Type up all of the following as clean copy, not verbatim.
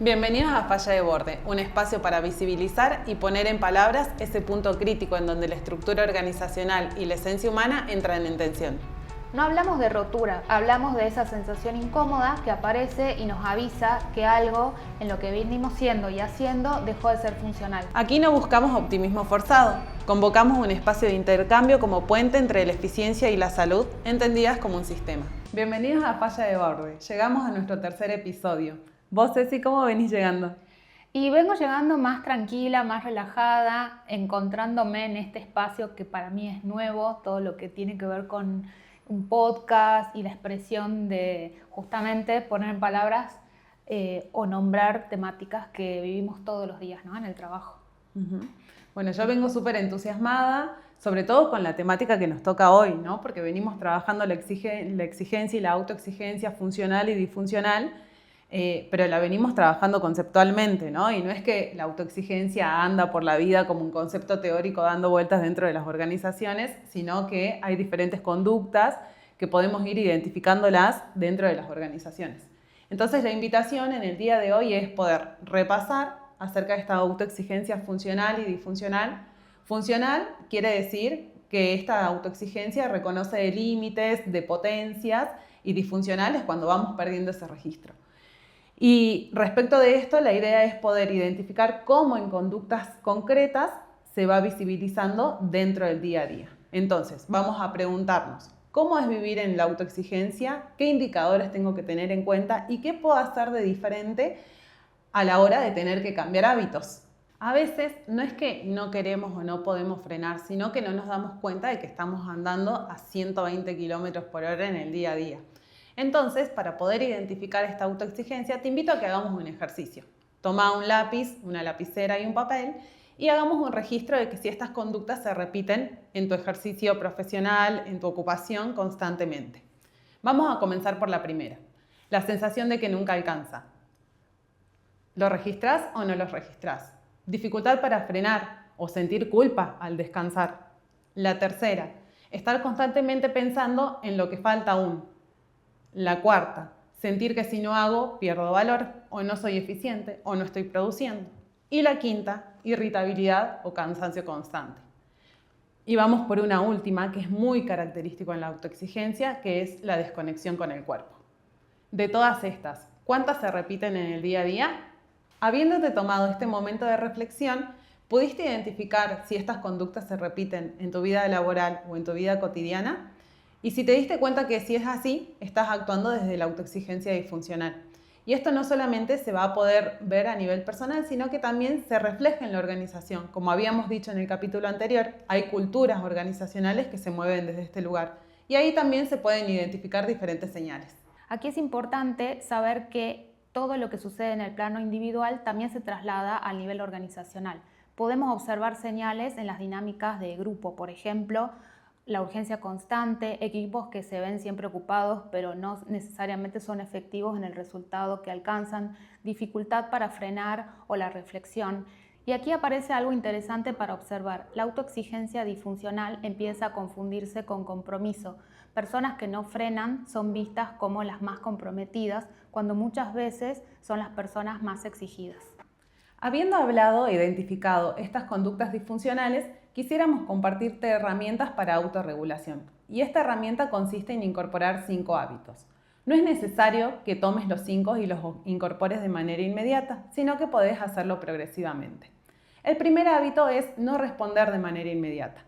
Bienvenidos a Falla de Borde, un espacio para visibilizar y poner en palabras ese punto crítico en donde la estructura organizacional y la esencia humana entran en tensión. No hablamos de rotura, hablamos de esa sensación incómoda que aparece y nos avisa que algo en lo que venimos siendo y haciendo dejó de ser funcional. Aquí no buscamos optimismo forzado, convocamos un espacio de intercambio como puente entre la eficiencia y la salud, entendidas como un sistema. Bienvenidos a Falla de Borde, llegamos a nuestro tercer episodio. Vos, Ceci, ¿cómo venís llegando? Y vengo llegando más tranquila, más relajada, encontrándome en este espacio que para mí es nuevo, todo lo que tiene que ver con un podcast y la expresión de justamente poner en palabras o nombrar temáticas que vivimos todos los días, ¿no? En el trabajo. Bueno, yo vengo súper entusiasmada, sobre todo con la temática que nos toca hoy, ¿no? Porque venimos trabajando la exigencia y la autoexigencia funcional y disfuncional, pero la venimos trabajando conceptualmente, ¿no? Y no es que la autoexigencia anda por la vida como un concepto teórico dando vueltas dentro de las organizaciones, sino que hay diferentes conductas que podemos ir identificándolas dentro de las organizaciones. Entonces, la invitación en el día de hoy es poder repasar acerca de esta autoexigencia funcional y disfuncional. Funcional quiere decir que esta autoexigencia reconoce de límites, de potencias, y disfuncional es cuando vamos perdiendo ese registro. Y respecto de esto, la idea es poder identificar cómo en conductas concretas se va visibilizando dentro del día a día. Entonces, vamos a preguntarnos, ¿cómo es vivir en la autoexigencia? ¿Qué indicadores tengo que tener en cuenta? ¿Y qué puedo hacer de diferente a la hora de tener que cambiar hábitos? A veces no es que no queremos o no podemos frenar, sino que no nos damos cuenta de que estamos andando a 120 km por hora en el día a día. Entonces, para poder identificar esta autoexigencia, te invito a que hagamos un ejercicio. Toma un lápiz, una lapicera y un papel y hagamos un registro de que si estas conductas se repiten en tu ejercicio profesional, en tu ocupación constantemente. Vamos a comenzar por la primera, la sensación de que nunca alcanza. ¿Lo registrás o no lo registrás? Dificultad para frenar o sentir culpa al descansar. La tercera, estar constantemente pensando en lo que falta aún. La cuarta, sentir que si no hago, pierdo valor, o no soy eficiente, o no estoy produciendo. Y la quinta, irritabilidad o cansancio constante. Y vamos por una última, que es muy característico en la autoexigencia, que es la desconexión con el cuerpo. De todas estas, ¿cuántas se repiten en el día a día? Habiéndote tomado este momento de reflexión, ¿pudiste identificar si estas conductas se repiten en tu vida laboral o en tu vida cotidiana? Y si te diste cuenta que si es así, estás actuando desde la autoexigencia disfuncional. Y esto no solamente se va a poder ver a nivel personal, sino que también se refleja en la organización. Como habíamos dicho en el capítulo anterior, hay culturas organizacionales que se mueven desde este lugar. Y ahí también se pueden identificar diferentes señales. Aquí es importante saber que todo lo que sucede en el plano individual también se traslada al nivel organizacional. Podemos observar señales en las dinámicas de grupo, por ejemplo, la urgencia constante, equipos que se ven siempre ocupados pero no necesariamente son efectivos en el resultado que alcanzan, dificultad para frenar o la reflexión. Y aquí aparece algo interesante para observar. La autoexigencia disfuncional empieza a confundirse con compromiso. Personas que no frenan son vistas como las más comprometidas, cuando muchas veces son las personas más exigidas. Habiendo hablado e identificado estas conductas disfuncionales, quisiéramos compartirte herramientas para autorregulación. Y esta herramienta consiste en incorporar 5 hábitos. No es necesario que tomes los 5 y los incorpores de manera inmediata, sino que podés hacerlo progresivamente. El primer hábito es no responder de manera inmediata,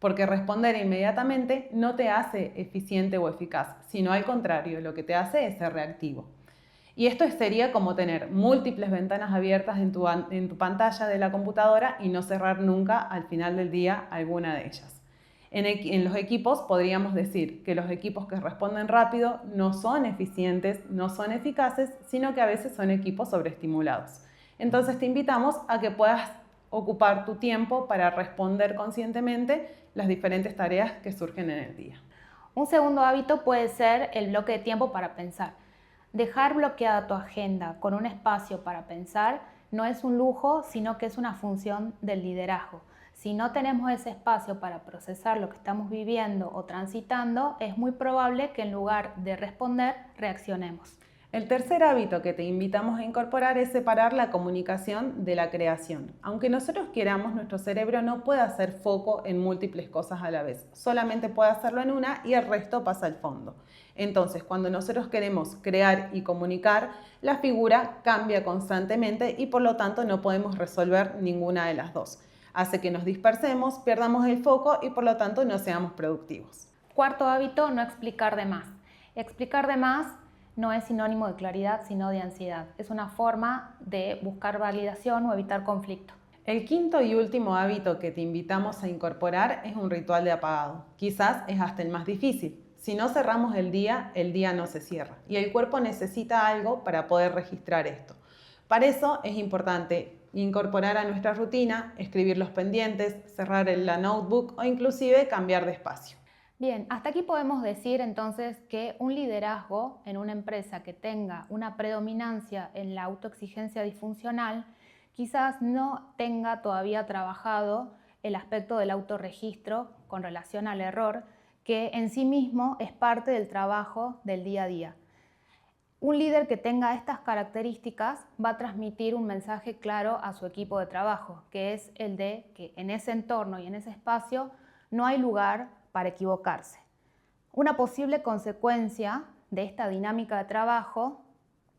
porque responder inmediatamente no te hace eficiente o eficaz, sino al contrario, lo que te hace es ser reactivo. Y esto sería como tener múltiples ventanas abiertas en tu pantalla de la computadora y no cerrar nunca al final del día alguna de ellas. En los equipos podríamos decir que los equipos que responden rápido no son eficientes, no son eficaces, sino que a veces son equipos sobreestimulados. Entonces te invitamos a que puedas ocupar tu tiempo para responder conscientemente las diferentes tareas que surgen en el día. Un segundo hábito puede ser el bloque de tiempo para pensar. Dejar bloqueada tu agenda con un espacio para pensar no es un lujo, sino que es una función del liderazgo. Si no tenemos ese espacio para procesar lo que estamos viviendo o transitando, es muy probable que en lugar de responder, reaccionemos. El tercer hábito que te invitamos a incorporar es separar la comunicación de la creación. Aunque nosotros queramos, nuestro cerebro no puede hacer foco en múltiples cosas a la vez. Solamente puede hacerlo en una y el resto pasa al fondo. Entonces, cuando nosotros queremos crear y comunicar, la figura cambia constantemente y por lo tanto no podemos resolver ninguna de las dos. Hace que nos dispersemos, perdamos el foco y por lo tanto no seamos productivos. Cuarto hábito, no explicar de más. Explicar de más no es sinónimo de claridad, sino de ansiedad. Es una forma de buscar validación o evitar conflicto. El quinto y último hábito que te invitamos a incorporar es un ritual de apagado. Quizás es hasta el más difícil. Si no cerramos el día no se cierra y el cuerpo necesita algo para poder registrar esto. Para eso es importante incorporar a nuestra rutina, escribir los pendientes, cerrar la notebook o inclusive cambiar de espacio. Bien, hasta aquí podemos decir entonces que un liderazgo en una empresa que tenga una predominancia en la autoexigencia disfuncional quizás no tenga todavía trabajado el aspecto del autorregistro con relación al error, que en sí mismo es parte del trabajo del día a día. Un líder que tenga estas características va a transmitir un mensaje claro a su equipo de trabajo, que es el de que en ese entorno y en ese espacio no hay lugar para equivocarse. Una posible consecuencia de esta dinámica de trabajo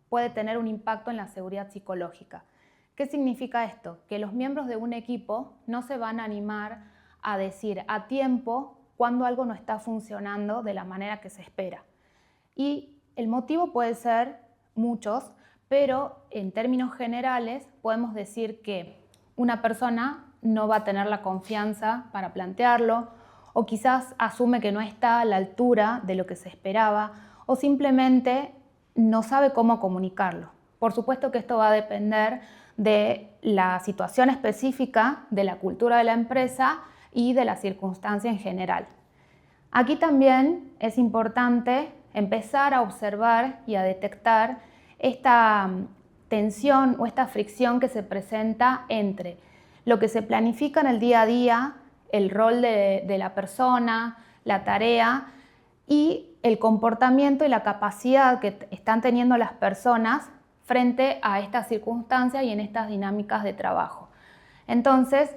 puede tener un impacto en la seguridad psicológica. ¿Qué significa esto? Que los miembros de un equipo no se van a animar a decir a tiempo cuando algo no está funcionando de la manera que se espera. Y el motivo puede ser muchos, pero en términos generales podemos decir que una persona no va a tener la confianza para plantearlo, o quizás asume que no está a la altura de lo que se esperaba, o simplemente no sabe cómo comunicarlo. Por supuesto que esto va a depender de la situación específica, de la cultura de la empresa y de la circunstancia en general. Aquí también es importante empezar a observar y a detectar esta tensión o esta fricción que se presenta entre lo que se planifica en el día a día, el rol de la persona, la tarea y el comportamiento y la capacidad que están teniendo las personas frente a estas circunstancias y en estas dinámicas de trabajo. Entonces,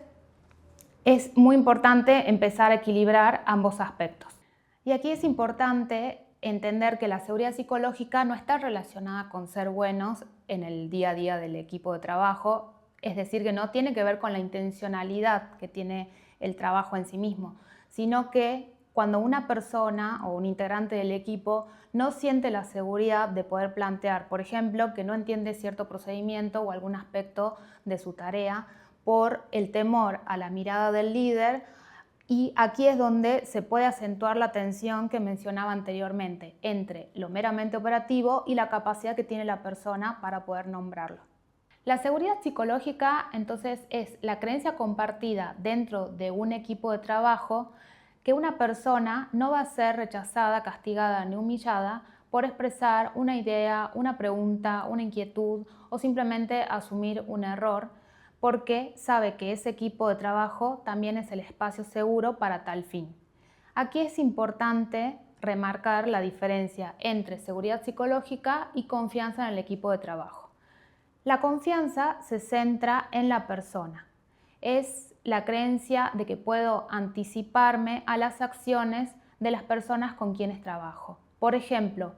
es muy importante empezar a equilibrar ambos aspectos. Y aquí es importante entender que la seguridad psicológica no está relacionada con ser buenos en el día a día del equipo de trabajo, es decir, que no tiene que ver con la intencionalidad que tiene el trabajo en sí mismo, sino que cuando una persona o un integrante del equipo no siente la seguridad de poder plantear, por ejemplo, que no entiende cierto procedimiento o algún aspecto de su tarea por el temor a la mirada del líder, y aquí es donde se puede acentuar la tensión que mencionaba anteriormente entre lo meramente operativo y la capacidad que tiene la persona para poder nombrarlo. La seguridad psicológica, entonces, es la creencia compartida dentro de un equipo de trabajo que una persona no va a ser rechazada, castigada ni humillada por expresar una idea, una pregunta, una inquietud o simplemente asumir un error, porque sabe que ese equipo de trabajo también es el espacio seguro para tal fin. Aquí es importante remarcar la diferencia entre seguridad psicológica y confianza en el equipo de trabajo. La confianza se centra en la persona. Es la creencia de que puedo anticiparme a las acciones de las personas con quienes trabajo. Por ejemplo,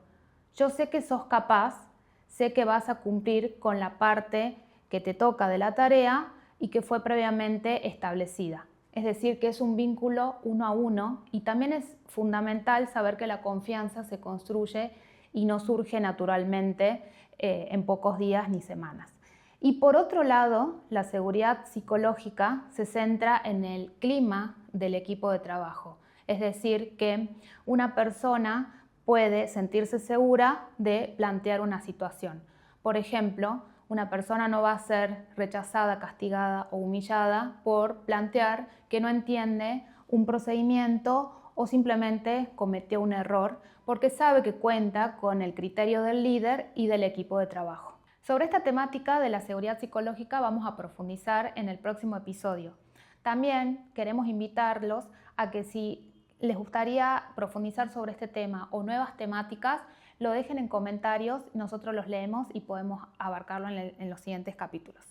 yo sé que sos capaz, sé que vas a cumplir con la parte que te toca de la tarea y que fue previamente establecida. Es decir, que es un vínculo uno a uno, y también es fundamental saber que la confianza se construye y no surge naturalmente en pocos días ni semanas. Y por otro lado, la seguridad psicológica se centra en el clima del equipo de trabajo. Es decir, que una persona puede sentirse segura de plantear una situación. Por ejemplo, una persona no va a ser rechazada, castigada o humillada por plantear que no entiende un procedimiento o simplemente cometió un error, porque sabe que cuenta con el criterio del líder y del equipo de trabajo. Sobre esta temática de la seguridad psicológica vamos a profundizar en el próximo episodio. También queremos invitarlos a que si les gustaría profundizar sobre este tema o nuevas temáticas, lo dejen en comentarios, nosotros los leemos y podemos abarcarlo en los siguientes capítulos.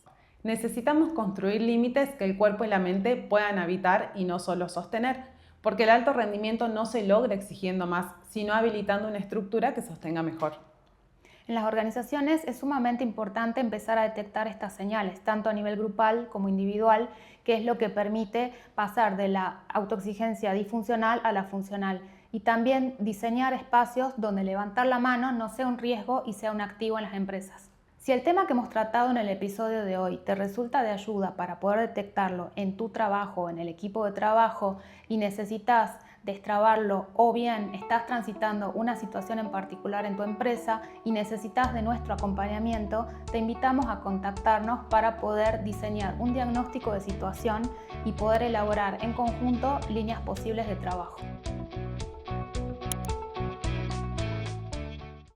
Necesitamos construir límites que el cuerpo y la mente puedan habitar y no solo sostener, porque el alto rendimiento no se logra exigiendo más, sino habilitando una estructura que sostenga mejor. En las organizaciones es sumamente importante empezar a detectar estas señales, tanto a nivel grupal como individual, que es lo que permite pasar de la autoexigencia disfuncional a la funcional, y también diseñar espacios donde levantar la mano no sea un riesgo y sea un activo en las empresas. Si el tema que hemos tratado en el episodio de hoy te resulta de ayuda para poder detectarlo en tu trabajo, en el equipo de trabajo, y necesitas destrabarlo, o bien estás transitando una situación en particular en tu empresa y necesitas de nuestro acompañamiento, te invitamos a contactarnos para poder diseñar un diagnóstico de situación y poder elaborar en conjunto líneas posibles de trabajo.